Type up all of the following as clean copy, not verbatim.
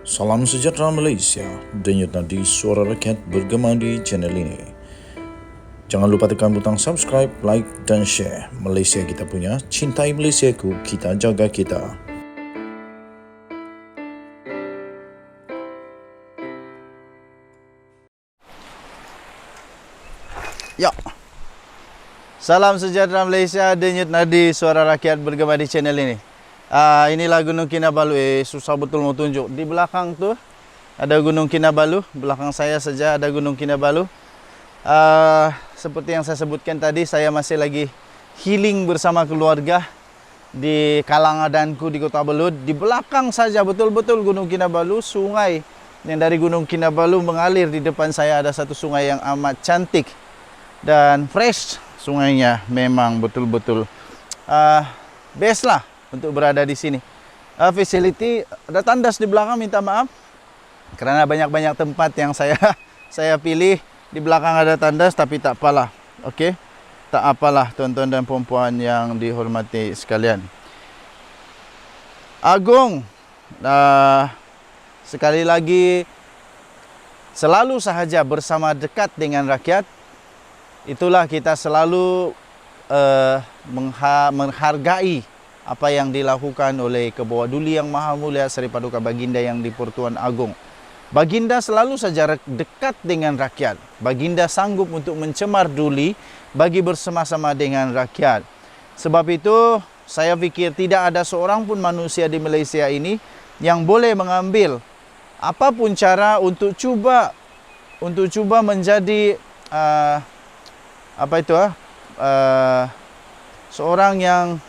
Salam sejahtera Malaysia, denyut nadi suara rakyat bergema di channel ini. Jangan lupa tekan butang subscribe, like dan share. Malaysia kita punya, cintai Malaysiaku, kita jaga kita. Ya. Salam sejahtera Malaysia, denyut nadi suara rakyat bergema di channel ini. Inilah Gunung Kinabalu. Susah betul mau tunjuk. Di belakang tu ada Gunung Kinabalu. Belakang saya saja ada Gunung Kinabalu. Seperti yang saya sebutkan tadi, saya masih lagi healing bersama keluarga di Kalangadanku di Kota Belud. Di belakang saja betul-betul Gunung Kinabalu. Sungai yang dari Gunung Kinabalu mengalir di depan saya. Ada satu sungai yang amat cantik dan fresh. Sungainya memang betul-betul best lah untuk berada di sini. Facility ada tandas di belakang, minta maaf karena banyak-banyak tempat yang saya pilih. Di belakang ada tandas, tapi tak apalah. Okey, tak apalah tuan-tuan dan puan-puan yang dihormati sekalian. Agung sekali lagi selalu sahaja bersama dekat dengan rakyat. Itulah kita selalu menghargai apa yang dilakukan oleh Kebawah Duli Yang Maha Mulia Seri Paduka Baginda yang di-Pertuan Agong. Baginda selalu saja dekat dengan rakyat. Baginda sanggup untuk mencemar duli bagi bersama-sama dengan rakyat. Sebab itu, saya fikir tidak ada seorang pun manusia di Malaysia ini yang boleh mengambil apapun cara untuk cuba menjadi seorang yang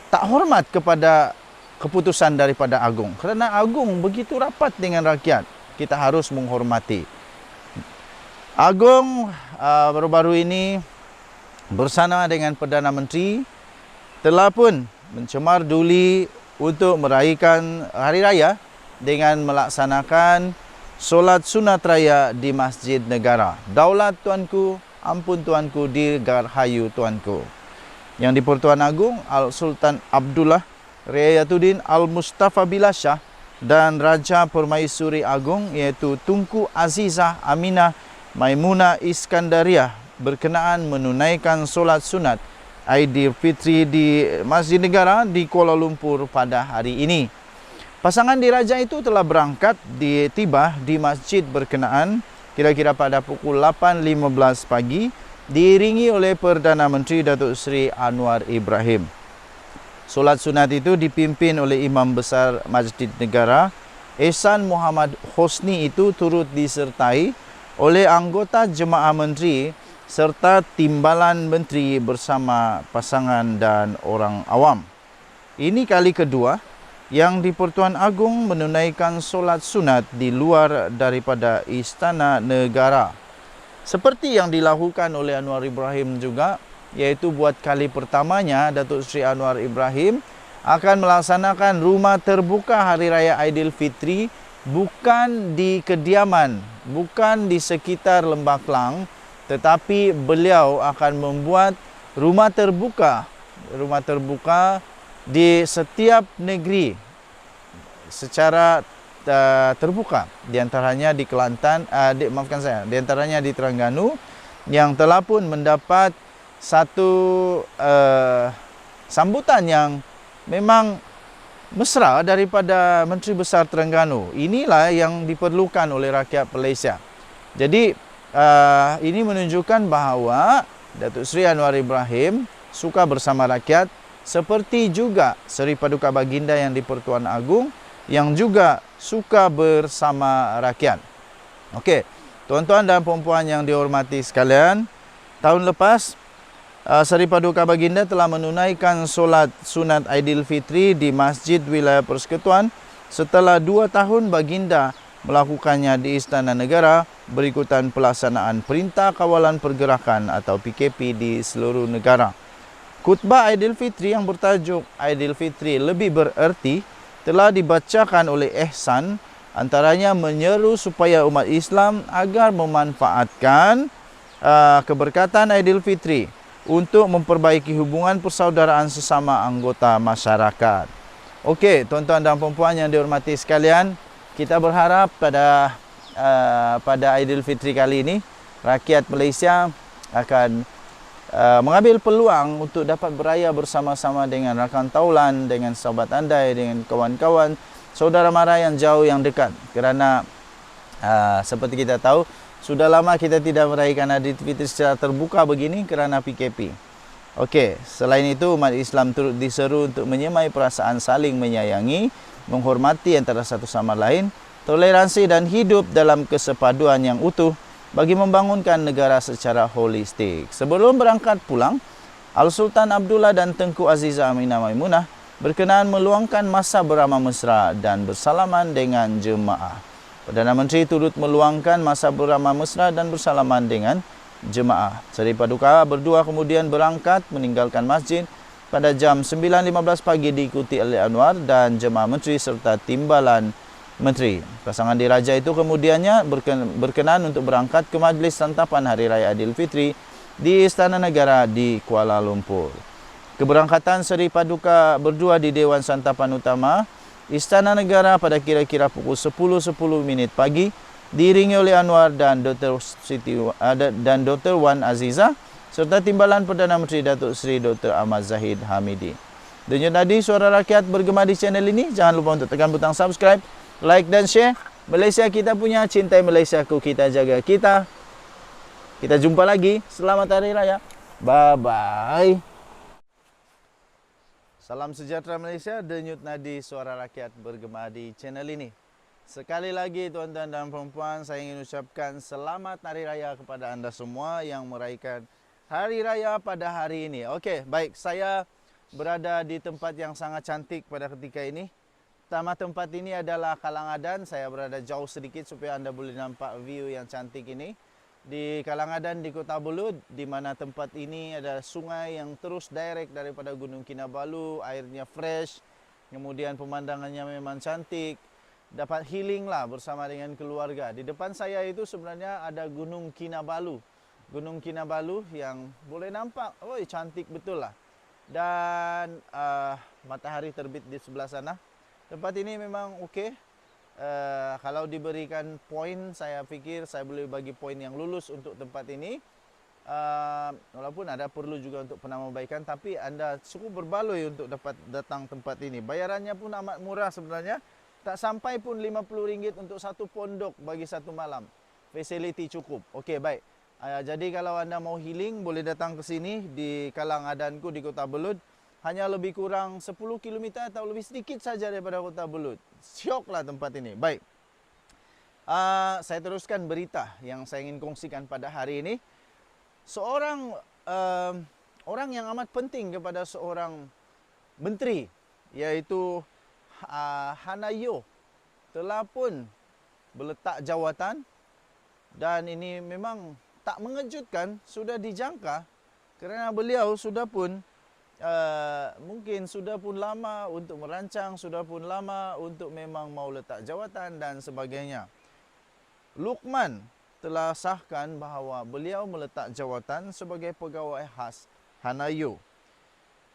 tak hormat kepada keputusan daripada Agung. Kerana Agung begitu rapat dengan rakyat, kita harus menghormati. Agung baru-baru ini bersama dengan Perdana Menteri telah pun mencemar duli untuk meraihkan Hari Raya dengan melaksanakan solat sunat raya di Masjid Negara. Daulat tuanku, ampun tuanku, dirgahayu tuanku. Yang di-Pertuan Agong Al-Sultan Abdullah Riayatuddin Al-Mustafa Billah Shah dan Raja Permaisuri Agong iaitu Tunku Azizah Aminah Maimunah Iskandariah berkenaan menunaikan solat sunat Aidilfitri di Masjid Negara di Kuala Lumpur pada hari ini. Pasangan diraja itu telah berangkat tiba di masjid berkenaan kira-kira pada pukul 8.15 pagi diiringi oleh Perdana Menteri Datuk Seri Anwar Ibrahim. Solat sunat itu dipimpin oleh Imam Besar Masjid Negara Ehsan Muhammad Hosni itu turut disertai oleh anggota jemaah menteri serta timbalan menteri bersama pasangan dan orang awam. Ini kali kedua yang di-Pertuan Agong menunaikan solat sunat di luar daripada Istana Negara. Seperti yang dilakukan oleh Anwar Ibrahim juga, iaitu buat kali pertamanya Datuk Seri Anwar Ibrahim akan melaksanakan rumah terbuka Hari Raya Aidilfitri bukan di kediaman, bukan di sekitar Lembah Klang, tetapi beliau akan membuat rumah terbuka di setiap negeri secara terbuka, di antaranya di Kelantan, di antaranya di Terengganu, yang telah pun mendapat satu sambutan yang memang mesra daripada Menteri Besar Terengganu. Inilah yang diperlukan oleh rakyat Malaysia. Jadi ini menunjukkan bahawa Datuk Seri Anwar Ibrahim suka bersama rakyat, seperti juga Seri Paduka Baginda yang di-Pertuan Agong yang juga suka bersama rakyat. Okey, tuan-tuan dan puan-puan yang dihormati sekalian, tahun lepas Seri Paduka Baginda telah menunaikan solat sunat Aidilfitri di Masjid Wilayah Persekutuan setelah 2 tahun Baginda melakukannya di Istana Negara berikutan pelaksanaan Perintah Kawalan Pergerakan atau PKP di seluruh negara. Khutbah Aidilfitri yang bertajuk Aidilfitri Lebih Bererti telah dibacakan oleh Ehsan, antaranya menyeru supaya umat Islam agar memanfaatkan keberkatan Aidilfitri untuk memperbaiki hubungan persaudaraan sesama anggota masyarakat. Okey, tuan-tuan dan puan-puan yang dihormati sekalian, kita berharap pada Aidilfitri kali ini rakyat Malaysia akan mengambil peluang untuk dapat beraya bersama-sama dengan rakan taulan, dengan sahabat andai, dengan kawan-kawan, saudara mara yang jauh yang dekat. Kerana seperti kita tahu, sudah lama kita tidak merayakan Aidilfitri secara terbuka begini kerana PKP. Okey, selain itu umat Islam turut diseru untuk menyemai perasaan saling menyayangi, menghormati antara satu sama lain, toleransi dan hidup dalam kesepaduan yang utuh bagi membangunkan negara secara holistik. Sebelum berangkat pulang, Al-Sultan Abdullah dan Tengku Aziza Aminah Maimunah berkenaan meluangkan masa beramah mesra dan bersalaman dengan jemaah. Perdana Menteri turut meluangkan masa beramah mesra dan bersalaman dengan jemaah. Seri Paduka berdua kemudian berangkat meninggalkan masjid pada jam 9.15 pagi diikuti oleh Anwar dan jemaah menteri serta timbalan menteri. Pasangan diraja itu kemudiannya berkenan untuk berangkat ke majlis santapan Hari Raya Aidilfitri di Istana Negara di Kuala Lumpur. Keberangkatan Seri Paduka berdua di Dewan Santapan Utama Istana Negara pada kira-kira pukul 10.10 pagi diiringi oleh Anwar dan Dr. Wan Aziza serta timbalan Perdana Menteri Datuk Seri Dr. Ahmad Zahid Hamidi. Denyut nadi suara rakyat bergema di channel ini. Jangan lupa untuk tekan butang subscribe, like dan share. Malaysia kita punya, cintai Malaysiaku, kita jaga kita. Kita jumpa lagi. Selamat Hari Raya. Bye-bye. Salam sejahtera Malaysia, denyut nadi suara rakyat bergema di channel ini. Sekali lagi tuan-tuan dan puan-puan, saya ingin ucapkan selamat Hari Raya kepada anda semua yang meraihkan Hari Raya pada hari ini. Okey, baik, saya berada di tempat yang sangat cantik pada ketika ini. Pertama, tempat ini adalah Kalangadan. Saya berada jauh sedikit supaya anda boleh nampak view yang cantik ini. Di Kalangadan di Kota Belud, di mana tempat ini ada sungai yang terus direct daripada Gunung Kinabalu, airnya fresh, kemudian pemandangannya memang cantik, dapat healing lah bersama dengan keluarga. Di depan saya itu sebenarnya ada Gunung Kinabalu. Gunung Kinabalu yang boleh nampak, oh cantik betul lah. Dan matahari terbit di sebelah sana. Tempat ini memang okey. Kalau diberikan poin, saya fikir saya boleh bagi poin yang lulus untuk tempat ini. Walaupun ada perlu juga untuk penambahbaikan, tapi anda cukup berbaloi untuk dapat datang tempat ini. Bayarannya pun amat murah sebenarnya. Tak sampai pun RM50 untuk satu pondok bagi satu malam. Fasiliti cukup. Okey, baik. Jadi kalau anda mau healing, boleh datang ke sini di Kalangadanku di Kota Belud. Hanya lebih kurang 10 km atau lebih sedikit saja daripada Kota Belud. Syoklah tempat ini. Baik. Saya teruskan berita yang saya ingin kongsikan pada hari ini. Seorang orang yang amat penting kepada seorang menteri, iaitu Hannah Yeoh, telah pun berletak jawatan, dan ini memang tak mengejutkan, sudah dijangka kerana beliau sudah pun mungkin sudah pun lama untuk merancang, sudah pun lama untuk memang mau letak jawatan dan sebagainya. Luqman telah sahkan bahawa beliau meletak jawatan sebagai pegawai khas Hannah Yeoh.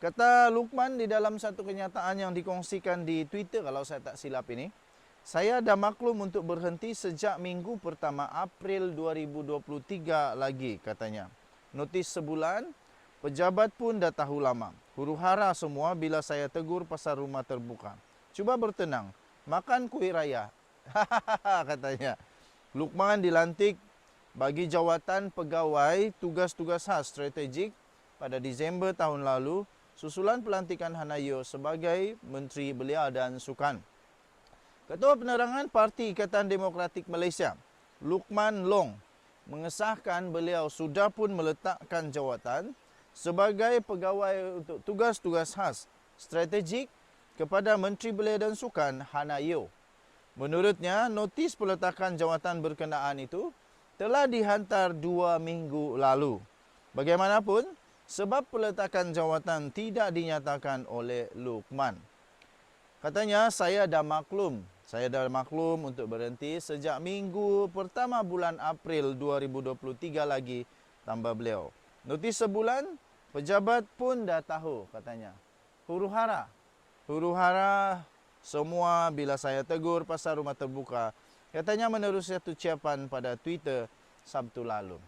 Kata Luqman di dalam satu kenyataan yang dikongsikan di Twitter, kalau saya tak silap ini, saya dah maklum untuk berhenti sejak minggu pertama April 2023 lagi, katanya. Notis sebulan, pejabat pun dah tahu lama. Huru hara semua bila saya tegur pasal rumah terbuka. Cuba bertenang, makan kuih raya. Katanya. Luqman dilantik bagi jawatan pegawai tugas-tugas khas strategik pada Disember tahun lalu, susulan pelantikan Hannah Yeoh sebagai Menteri Belia dan Sukan. Ketua Penerangan Parti Ikatan Demokratik Malaysia, Luqman Long, mengesahkan beliau sudah pun meletakkan jawatan sebagai pegawai untuk tugas-tugas khas strategik kepada Menteri Belia dan Sukan Hannah Yeoh. Menurutnya, notis peletakan jawatan berkenaan itu telah dihantar 2 minggu lalu. Bagaimanapun, sebab peletakan jawatan tidak dinyatakan oleh Luqman. Katanya, saya dah maklum untuk berhenti sejak minggu pertama bulan April 2023 lagi, tambah beliau. Notis sebulan, pejabat pun dah tahu, katanya. Huru hara huru-hara semua bila saya tegur pasal rumah terbuka. Katanya menerusi satu ucapan pada Twitter Sabtu lalu.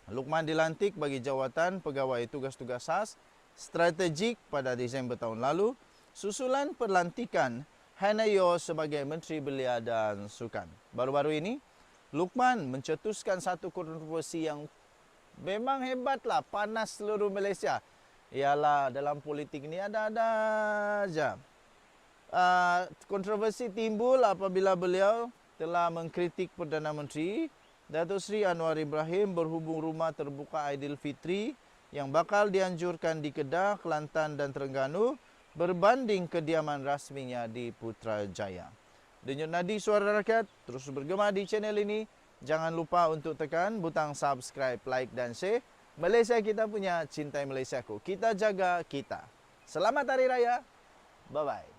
Luqman dilantik bagi jawatan pegawai tugas-tugas khas strategik pada Disember tahun lalu, susulan pelantikan Hanayo sebagai Menteri Belia dan Sukan. Baru-baru ini, Luqman mencetuskan satu kontroversi yang memang hebatlah, panas seluruh Malaysia. Ialah dalam politik ni ada-ada aja. Kontroversi timbul apabila beliau telah mengkritik Perdana Menteri Datuk Seri Anwar Ibrahim berhubung rumah terbuka Aidilfitri yang bakal dianjurkan di Kedah, Kelantan dan Terengganu berbanding kediaman rasminya di Putrajaya. Denyut nadi suara rakyat terus bergema di channel ini. Jangan lupa untuk tekan butang subscribe, like dan share. Malaysia kita punya, cintai Malaysiaku. Kita jaga kita. Selamat Hari Raya. Bye-bye.